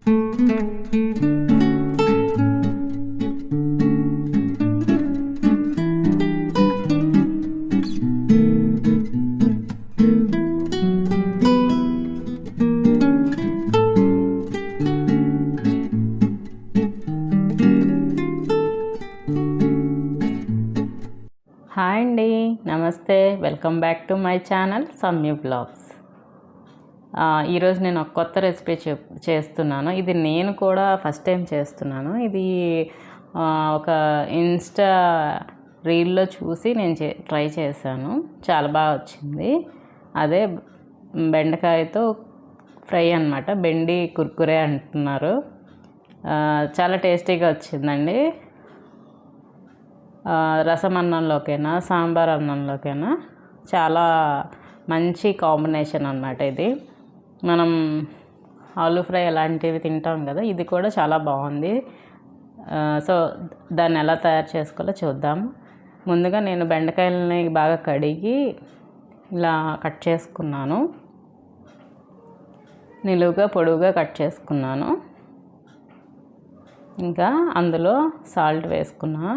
Hi అండి, నమస్తే. Welcome back to my channel Samyu blogs. ఈరోజు నేను ఒక కొత్త రెసిపీ చేస్తున్నాను. ఇది నేను కూడా ఫస్ట్ టైం చేస్తున్నాను. ఇది ఒక ఇన్స్టా రీల్లో చూసి నేను ట్రై చేశాను. చాలా బాగా వచ్చింది. అదే బెండకాయతో ఫ్రై అన్నమాట. బెండి కుర్కురే అంటున్నారు. చాలా టేస్టీగా వచ్చిందండి. రసం అన్నంలోకైనా సాంబార్ అన్నంలోకైనా చాలా మంచి కాంబినేషన్ అన్నమాట. ఇది మనం ఆలూ ఫ్రై అలాంటివి తింటాం కదా, ఇది కూడా చాలా బాగుంది. సో దాన్ని ఎలా తయారు చేసుకోవాలో చూద్దాం. ముందుగా నేను బెండకాయలని బాగా కడిగి ఇలా కట్ చేసుకున్నాను. నిలువుగా పొడవుగా కట్ చేసుకున్నాను. ఇంకా అందులో సాల్ట్ వేసుకున్నా,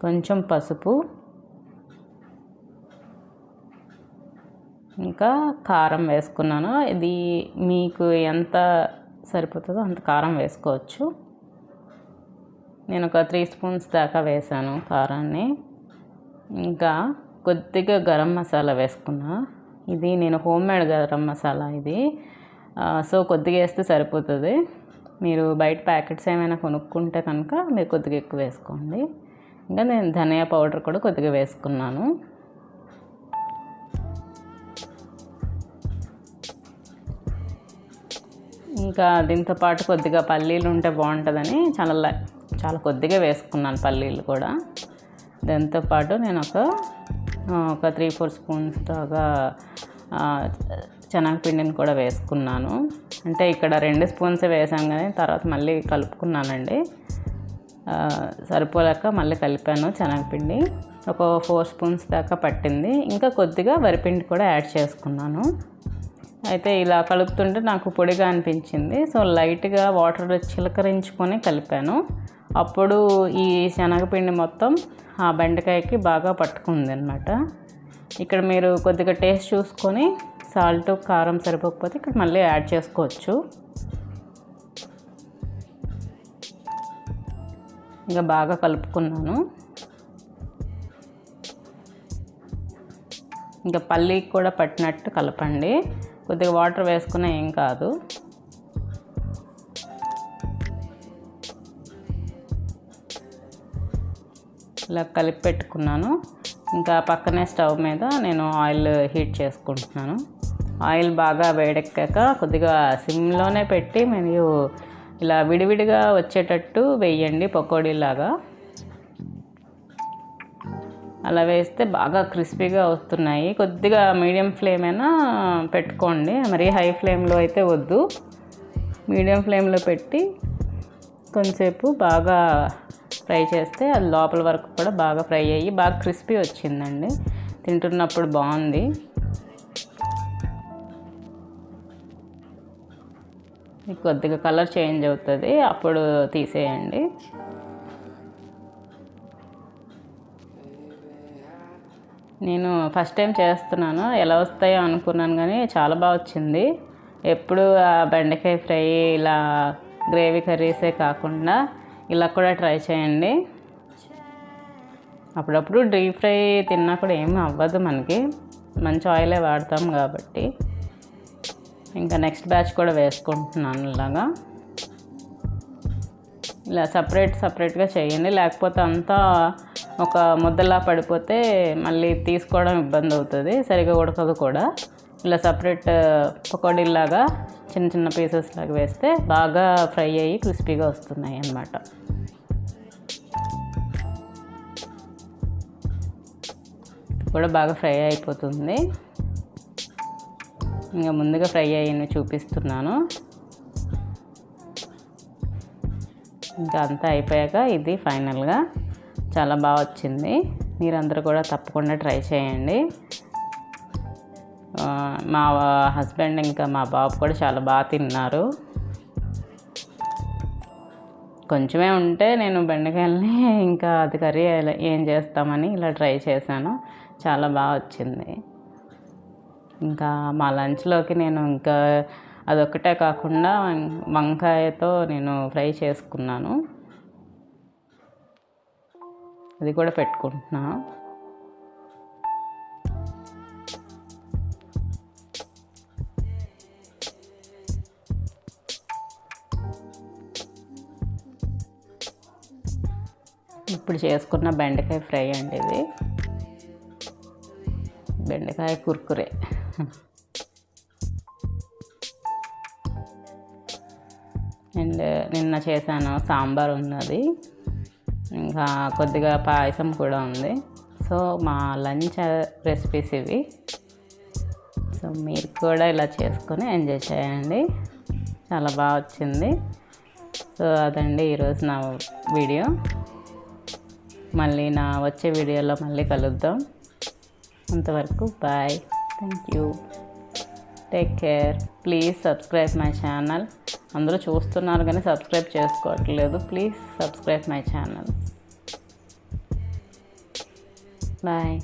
కొంచెం పసుపు, ఇంకా కారం వేసుకున్నాను. ఇది మీకు ఎంత సరిపోతుందో అంత కారం వేసుకోవచ్చు. నేను ఒక 3 స్పూన్స్ దాకా వేసాను కారాన్ని. ఇంకా కొద్దిగా గరం మసాలా వేసుకున్నా. ఇది నేను హోమ్మేడ్ గరం మసాలా ఇది. సో కొద్దిగా వేస్తే సరిపోతుంది. మీరు బయట ప్యాకెట్స్ ఏమైనా కొనుక్కుంటే కనుక మీరు కొద్దిగా ఎక్కువ వేసుకోండి. ఇంకా నేను ధనియా పౌడర్ కూడా కొద్దిగా వేసుకున్నాను. ఇంకా దీంతో పాటు కొద్దిగా పల్లీలు ఉంటే బాగుంటుందని చాలా కొద్దిగా వేసుకున్నాను పల్లీలు కూడా. దాంతోపాటు నేను ఒక 3-4 స్పూన్స్ దాకా శనగపిండిని కూడా వేసుకున్నాను. అంటే ఇక్కడ 2 స్పూన్స్ వేసాను కానీ తర్వాత మళ్ళీ కలుపుకున్నానండి. సరిపోలేక మళ్ళీ కలిపాను శనగపిండి. ఒక 4 స్పూన్స్ దాకా పట్టింది. ఇంకా కొద్దిగా వరిపిండి కూడా యాడ్ చేసుకున్నాను. అయితే ఇలా కలుపుతుంటే నాకు పొడిగా అనిపించింది. సో లైట్గా వాటర్ చిలకరించుకొని కలిపాను. అప్పుడు ఈ శనగపిండి మొత్తం ఆ బెండకాయకి బాగా పట్టుకుంది అన్నమాట. ఇక్కడ మీరు కొద్దిగా టేస్ట్ చూసుకొని సాల్ట్ కారం సరిపోకపోతే ఇక్కడ మళ్ళీ యాడ్ చేసుకోవచ్చు. ఇంకా బాగా కలుపుకున్నాను. ఇంకా పల్లీకి కూడా పట్టినట్టు కలపండి. కొద్దిగా వాటర్ వేసుకున్నా ఏం కాదు. ఇలా కలిపి పెట్టుకున్నాను. ఇంకా పక్కనే స్టవ్ మీద నేను ఆయిల్ హీట్ చేసుకుంటున్నాను. ఆయిల్ బాగా వేడెక్కాక కొద్దిగా సిమ్లోనే పెట్టి మరియు ఇలా విడివిడిగా వచ్చేటట్టు వేయండి పకోడీలాగా. అలా వేస్తే బాగా క్రిస్పీగా వస్తున్నాయి. కొద్దిగా మీడియం ఫ్లేమ్ అయినా పెట్టుకోండి, మరి హై ఫ్లేమ్లో అయితే వద్దు. మీడియం ఫ్లేమ్లో పెట్టి కొంచెంసేపు బాగా ఫ్రై చేస్తే అది లోపల వరకు కూడా బాగా ఫ్రై అయ్యి బాగా క్రిస్పీ వచ్చిందండి. తింటున్నప్పుడు బాగుంది. కొద్దిగా కలర్ చేంజ్ అవుతుంది, అప్పుడు తీసేయండి. నేను ఫస్ట్ టైం చేస్తున్నాను, ఎలా వస్తాయో అనుకున్నాను కానీ చాలా బాగా వచ్చింది. ఎప్పుడు ఆ బెండకాయ ఫ్రై ఇలా గ్రేవీ కర్రీసే కాకుండా ఇలా కూడా ట్రై చేయండి. అప్పుడప్పుడు డీప్ ఫ్రై తిన్నా కూడా ఏమీ అవ్వదు, మనకి మంచి ఆయిలే వాడతాం కాబట్టి. ఇంకా నెక్స్ట్ బ్యాచ్ కూడా వేసుకుంటున్నాను. ఇలా సపరేట్గా చేయండి, లేకపోతే అంతా ఒక ముద్దలా పడిపోతే మళ్ళీ తీసుకోవడం ఇబ్బంది అవుతుంది, సరిగా ఉడకదు కూడా. ఇలా సపరేట్ పకోడీలాగా చిన్న చిన్న పీసెస్ లాగా వేస్తే బాగా ఫ్రై అయ్యి క్రిస్పీగా వస్తున్నాయి అన్నమాట. కూడా బాగా ఫ్రై అయిపోతుంది. ఇంకా ముందుగా ఫ్రై అయ్యి చూపిస్తున్నాను. ఇంకా అంతా అయిపోయాక ఇది ఫైనల్గా చాలా బాగా వచ్చింది. మీరందరూ కూడా తప్పకుండా ట్రై చేయండి. మా హస్బెండ్ ఇంకా మా బాబు కూడా చాలా బాగా తిన్నారు. కొంచెమే ఉంటే నేను బెండకాయలని ఇంకా అది కర్రీ ఏం చేస్తామని ఇలా ట్రై చేశాను. చాలా బాగా వచ్చింది. ఇంకా మా లంచ్లోకి నేను ఇంకా అదొక్కటే కాకుండా వంకాయతో నేను ఫ్రై చేసుకున్నాను, అది కూడా పెట్టుకుంటున్నాను. ఇప్పుడు చేసుకున్న బెండకాయ ఫ్రై అండి ఇది, బెండకాయ కుర్కురే. అండ్ నిన్న చేశాను సాంబార్ ఉన్నది, ఇంకా కొద్దిగా పాయసం కూడా ఉంది. సో మా లంచ్ రెసిపీస్ ఇవి. సో మీరు కూడా ఇలా చేసుకొని ఎంజాయ్ చేయండి, చాలా బాగా వచ్చింది. సో అదండి ఈరోజు నా వీడియో. మళ్ళీ నా వచ్చే వీడియోలో మళ్ళీ కలుద్దాం. అంతవరకు bye, thank you, take care. Please subscribe my channel. అందరూ చూస్తున్నారు కానీ సబ్స్క్రైబ్ చేసుకోవట్లేదు. Please subscribe my channel. Bye.